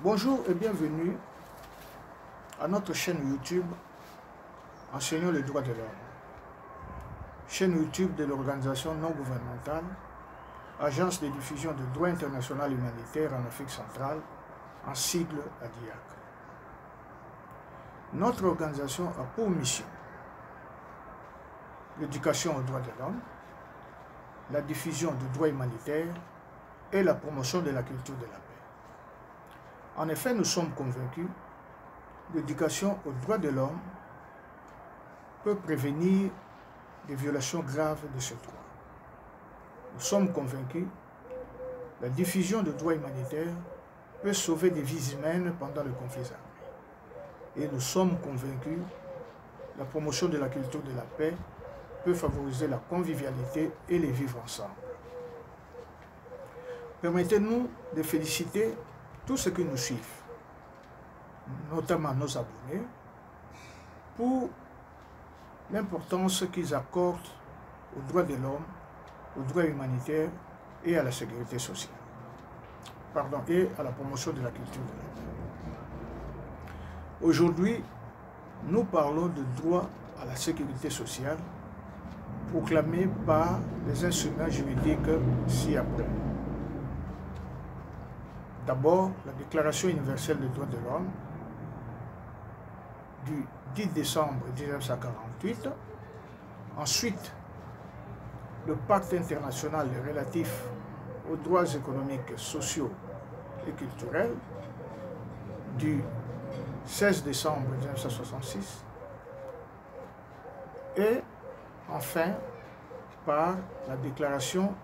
Bonjour et bienvenue à notre chaîne YouTube Enseignons les droits de l'homme. Chaîne YouTube de l'organisation non gouvernementale, Agence de diffusion de droit international humanitaire en Afrique centrale, en sigle ADIAC. Notre organisation a pour mission l'éducation aux droits de l'homme, la diffusion du droit humanitaire et la promotion de la culture de la paix. En effet, nous sommes convaincus que l'éducation aux droits de l'homme peut prévenir des violations graves de ce droit. Nous sommes convaincus que la diffusion de droits humanitaires peut sauver des vies humaines pendant le conflit armé. Et nous sommes convaincus que la promotion de la culture de la paix peut favoriser la convivialité et les vivre ensemble. Permettez-nous de féliciter tous ceux qui nous suivent, notamment nos abonnés, pour l'importance qu'ils accordent aux droits de l'homme, aux droits humanitaires et à la sécurité sociale. Et à la promotion de la culture de la paix. Aujourd'hui, nous parlons de droit à la sécurité sociale proclamé par les instruments juridiques ci-après. D'abord, la Déclaration universelle des droits de l'homme du 10 décembre 1948. Ensuite, le Pacte international relatif aux droits économiques, sociaux et culturels du 16 décembre 1966. Et enfin, par la Déclaration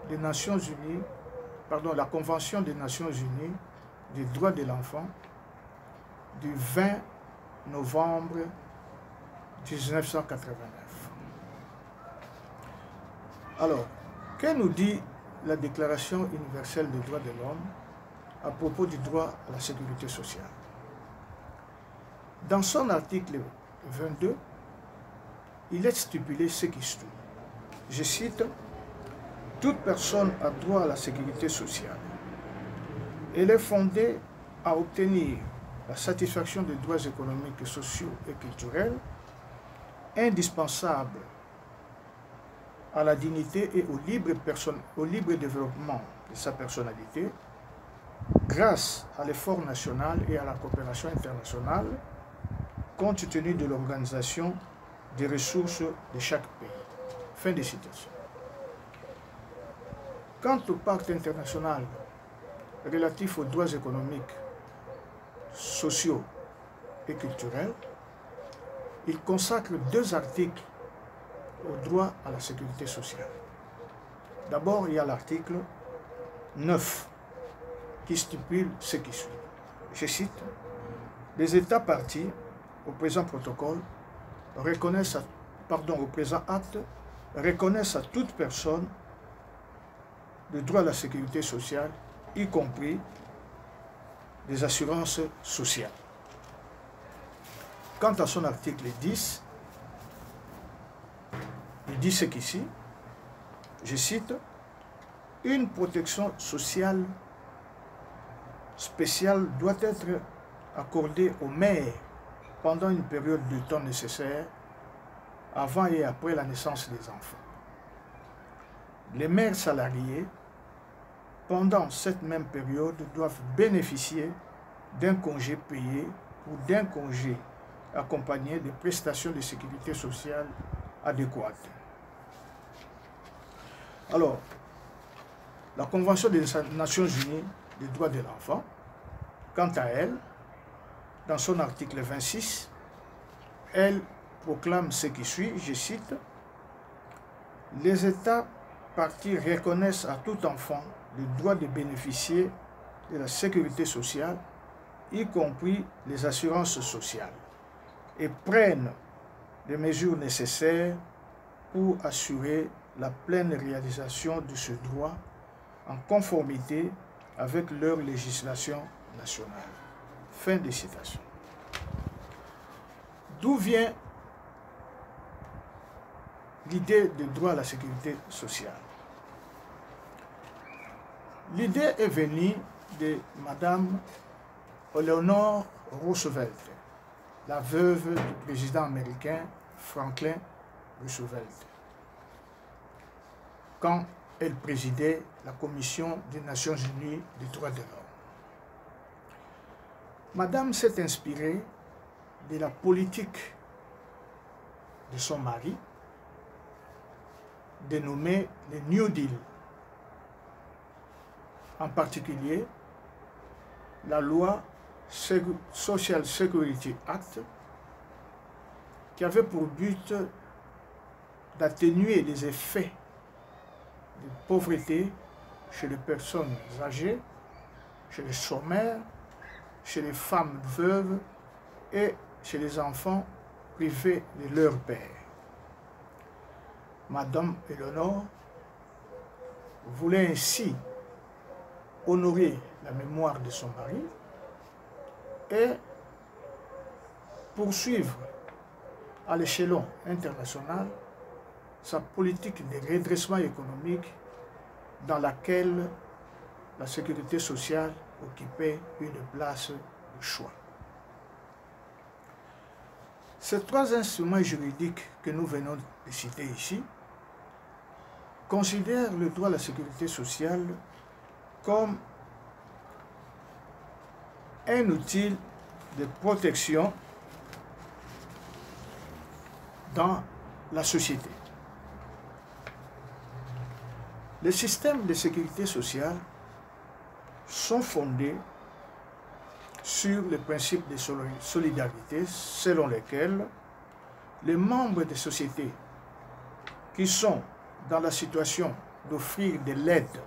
des Nations Unies, la Convention des Nations Unies des droits de l'enfant du 20 novembre 1989. Alors, que nous dit la Déclaration universelle des droits de l'homme à propos du droit à la sécurité sociale? Dans son article 22, il est stipulé ce qui suit. Je cite: « Toute personne a droit à la sécurité sociale. Elle est fondée à obtenir la satisfaction des droits économiques, sociaux et culturels, indispensables à la dignité et au libre développement de sa personnalité, grâce à l'effort national et à la coopération internationale, compte tenu de l'organisation des ressources de chaque pays. » Fin de citation. Quant au pacte international relatif aux droits économiques, sociaux et culturels, il consacre 2 articles au droit à la sécurité sociale. D'abord, il y a l'article 9 qui stipule ce qui suit. Je cite: « Les États partis au présent protocole au présent acte reconnaissent à toute personne le droit à la sécurité sociale, y compris des assurances sociales. » Quant à son article 10, il dit ce qu'ici, je cite: « Une protection sociale spéciale doit être accordée aux mères pendant une période de temps nécessaire avant et après la naissance des enfants. Les mères salariées, pendant cette même période, doivent bénéficier d'un congé payé ou d'un congé accompagné de prestations de sécurité sociale adéquates. » Alors, la Convention des Nations Unies des droits de l'enfant, quant à elle, dans son article 26, elle proclame ce qui suit, je cite: « Les États partis reconnaissent à tout enfant le droit de bénéficier de la sécurité sociale, y compris les assurances sociales, et prennent les mesures nécessaires pour assurer la pleine réalisation de ce droit en conformité avec leur législation nationale. » Fin de citation. D'où vient l'idée de droit à la sécurité sociale? L'idée est venue de Madame Eleanor Roosevelt, la veuve du président américain Franklin Roosevelt, quand elle présidait la Commission des Nations Unies des droits de l'homme. Madame s'est inspirée de la politique de son mari, dénommée le New Deal, en particulier la loi Social Security Act, qui avait pour but d'atténuer les effets de pauvreté chez les personnes âgées, chez les chômeurs, chez les femmes veuves et chez les enfants privés de leur père. Madame Eleanor voulait ainsi honorer la mémoire de son mari et poursuivre à l'échelon international sa politique de redressement économique dans laquelle la sécurité sociale occupait une place de choix. Ces trois instruments juridiques que nous venons de citer ici considèrent le droit à la sécurité sociale comme un outil de protection dans la société. Les systèmes de sécurité sociale sont fondés sur le principe de solidarité selon lequel les membres des sociétés qui sont dans la situation d'offrir de l'aide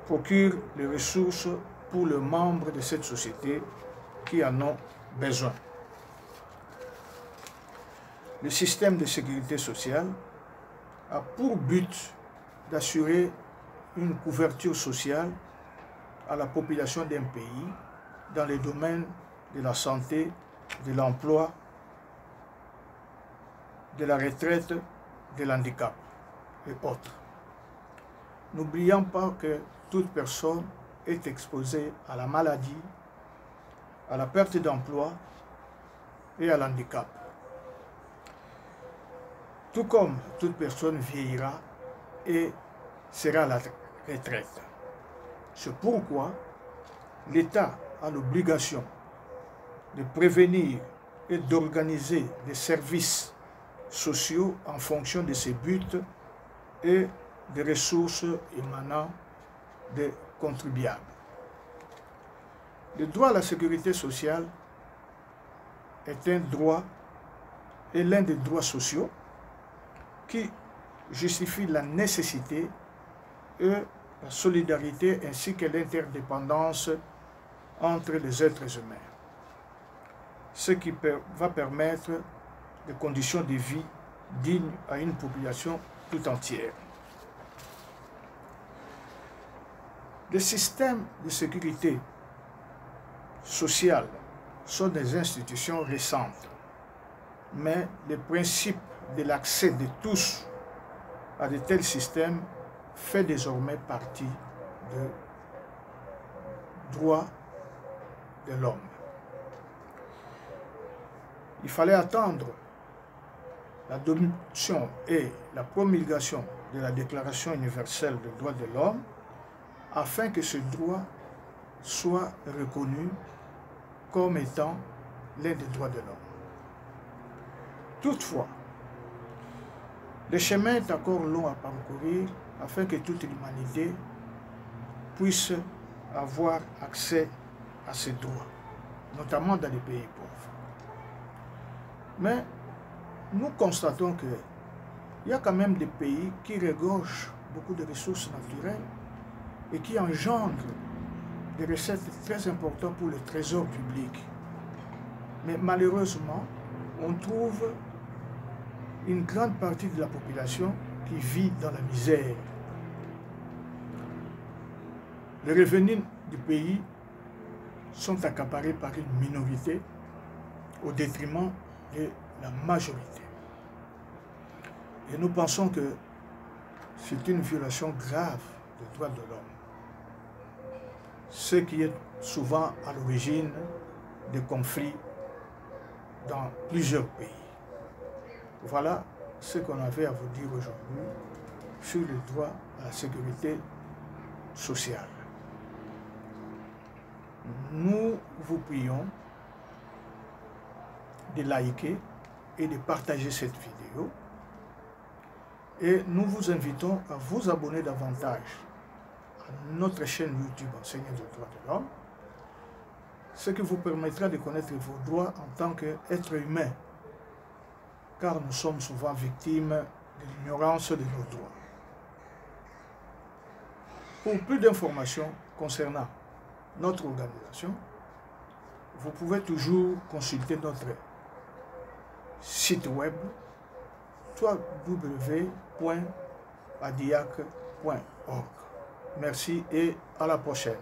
procurent les ressources pour les membres de cette société qui en ont besoin. Le système de sécurité sociale a pour but d'assurer une couverture sociale à la population d'un pays dans les domaines de la santé, de l'emploi, de la retraite, de l'handicap et autres. N'oublions pas que toute personne est exposée à la maladie, à la perte d'emploi et à l'handicap. Tout comme toute personne vieillira et sera à la retraite. C'est pourquoi l'État a l'obligation de prévenir et d'organiser des services sociaux en fonction de ses buts et des ressources émanant des contribuables. Le droit à la sécurité sociale est un droit et l'un des droits sociaux qui justifie la nécessité et la solidarité ainsi que l'interdépendance entre les êtres humains, ce qui va permettre des conditions de vie dignes à une population tout entière. Les systèmes de sécurité sociale sont des institutions récentes, mais le principe de l'accès de tous à de tels systèmes fait désormais partie du droit de l'homme. Il fallait attendre l'adoption et la promulgation de la Déclaration universelle des droits de l'homme afin que ce droit soit reconnu comme étant l'un des droits de l'homme. Toutefois, le chemin est encore long à parcourir afin que toute l'humanité puisse avoir accès à ces droits, notamment dans les pays pauvres. Mais nous constatons qu'il y a quand même des pays qui regorgent beaucoup de ressources naturelles et qui engendrent des recettes très importantes pour le trésor public. Mais malheureusement, on trouve une grande partie de la population qui vit dans la misère. Les revenus du pays sont accaparés par une minorité au détriment de la majorité. Et nous pensons que c'est une violation grave des droits de l'homme. ce qui est souvent à l'origine des conflits dans plusieurs pays. Voilà ce qu'on avait à vous dire aujourd'hui sur le droit à la sécurité sociale. Nous vous prions de liker et de partager cette vidéo et nous vous invitons à vous abonner davantage à notre chaîne YouTube Enseignants des droits de l'homme, ce qui vous permettra de connaître vos droits en tant qu'être humain, car nous sommes souvent victimes de l'ignorance de nos droits. Pour plus d'informations concernant notre organisation, vous pouvez toujours consulter notre site web www.adiac.org. Merci et à la prochaine.